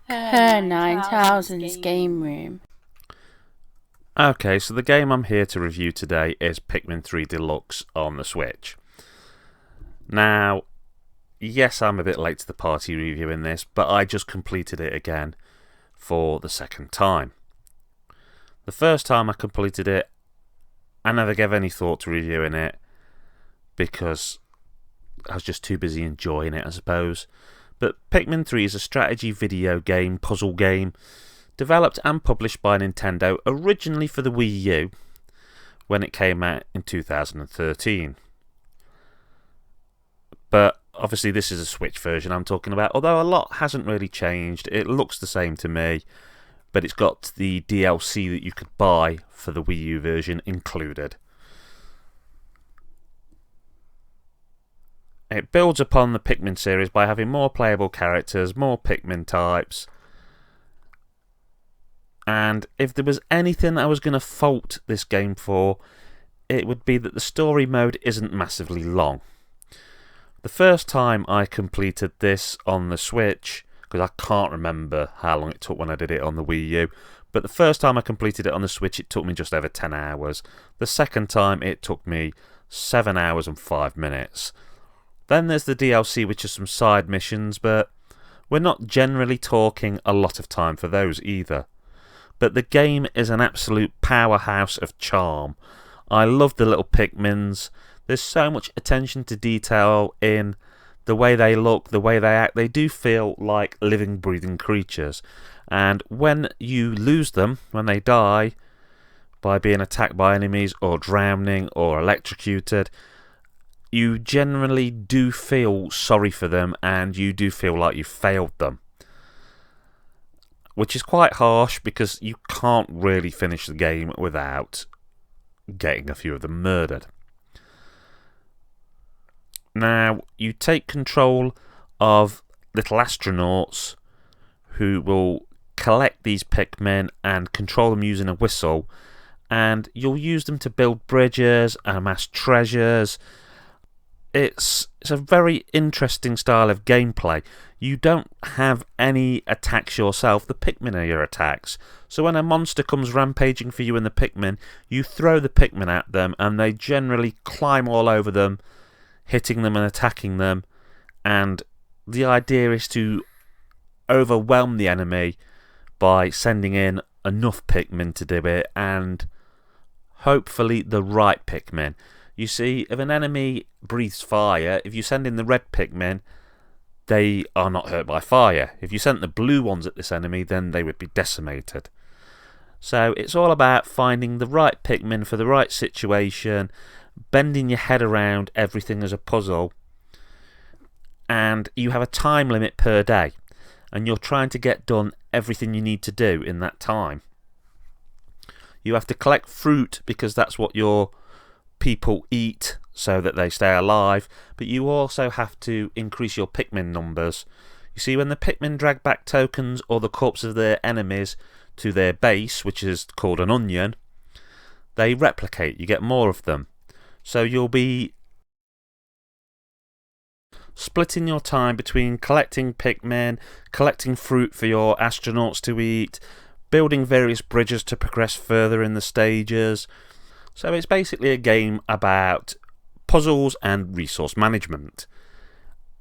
Her 9000's game room. Okay, so the game I'm here to review today is Pikmin 3 Deluxe on the Switch. Now, yes, I'm a bit late to the party reviewing this, but I just completed it again for the second time. The first time I completed it, I never gave any thought to reviewing it because I was just too busy enjoying it, I suppose. But Pikmin 3 is a strategy video game, puzzle game, developed and published by Nintendo originally for the Wii U when it came out in 2013. But obviously this is a Switch version I'm talking about, although a lot hasn't really changed. It looks the same to me, but it's got the DLC that you could buy for the Wii U version included. It builds upon the Pikmin series by having more playable characters, more Pikmin types. And if there was anything I was going to fault this game for, it would be that the story mode isn't massively long. The first time I completed this on the Switch, because I can't remember how long it took when I did it on the Wii U, but the first time I completed it on the Switch it took me just over 10 hours. The second time it took me 7 hours and 5 minutes. Then there's the DLC, which is some side missions, but we're not generally talking a lot of time for those either. But the game is an absolute powerhouse of charm. I love the little Pikmins. There's so much attention to detail in the way they look, the way they act. They do feel like living, breathing creatures. And when you lose them, when they die, by being attacked by enemies or drowning or electrocuted, you generally do feel sorry for them and you do feel like you failed them. Which is quite harsh because you can't really finish the game without getting a few of them murdered. Now, you take control of little astronauts who will collect these Pikmin and control them using a whistle, and you'll use them to build bridges and amass treasures. It's a very interesting style of gameplay. You don't have any attacks yourself, the Pikmin are your attacks. So when a monster comes rampaging for you in the Pikmin, you throw the Pikmin at them and they generally climb all over them, hitting them and attacking them. And the idea is to overwhelm the enemy by sending in enough Pikmin to do it, and hopefully the right Pikmin. You see, if an enemy breathes fire, if you send in the red Pikmin, they are not hurt by fire. If you sent the blue ones at this enemy, then they would be decimated. So it's all about finding the right Pikmin for the right situation, bending your head around everything as a puzzle, and you have a time limit per day, and you're trying to get done everything you need to do in that time. You have to collect fruit because that's what your people eat so that they stay alive, but you also have to increase your Pikmin numbers. You see, when the Pikmin drag back tokens or the corpse of their enemies to their base, which is called an onion, they replicate, you get more of them. So you'll be splitting your time between collecting Pikmin, collecting fruit for your astronauts to eat, building various bridges to progress further in the stages. So it's basically a game about puzzles and resource management.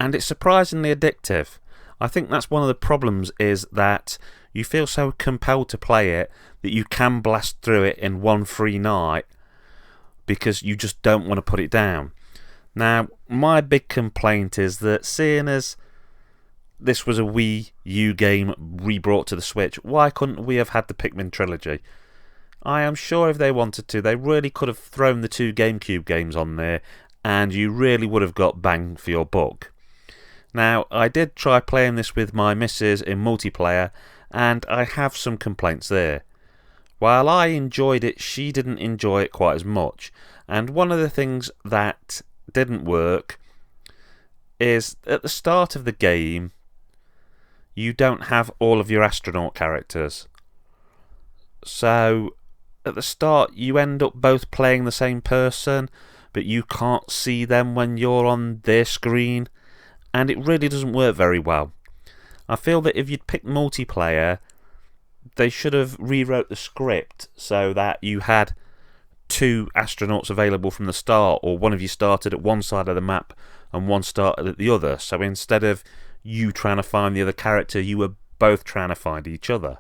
And it's surprisingly addictive. I think that's one of the problems, is that you feel so compelled to play it that you can blast through it in one free night because you just don't want to put it down. Now, my big complaint is that, seeing as this was a Wii U game re-brought to the Switch, why couldn't we have had the Pikmin trilogy? I am sure if they wanted to, they really could have thrown the two GameCube games on there and you really would have got bang for your buck. Now, I did try playing this with my missus in multiplayer and I have some complaints there. While I enjoyed it, she didn't enjoy it quite as much. And one of the things that didn't work is at the start of the game, you don't have all of your astronaut characters. So at the start you end up both playing the same person, but you can't see them when you're on their screen, and it really doesn't work very well. I feel that if you'd picked multiplayer, they should have rewrote the script so that you had 2 astronauts available from the start, or one of you started at one side of the map and one started at the other. So instead of you trying to find the other character, you were both trying to find each other.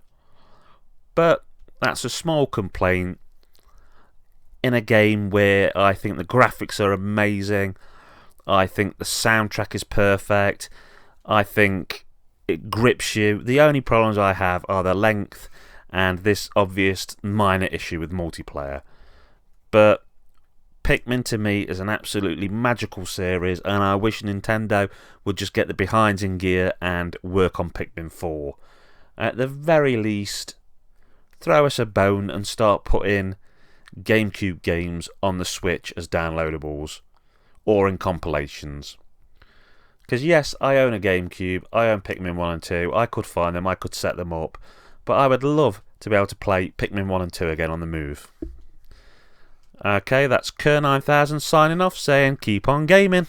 But that's a small complaint in a game where I think the graphics are amazing. I think the soundtrack is perfect. I think it grips you. The only problems I have are the length and this obvious minor issue with multiplayer. But Pikmin to me is an absolutely magical series, and I wish Nintendo would just get the behinds in gear and work on Pikmin 4. At the very least, throw us a bone and start putting GameCube games on the Switch as downloadables or in compilations. Because yes, I own a GameCube, I own Pikmin 1 and 2, I could find them, I could set them up, but I would love to be able to play Pikmin 1 and 2 again on the move. Okay, that's Kerr9000 signing off saying keep on gaming.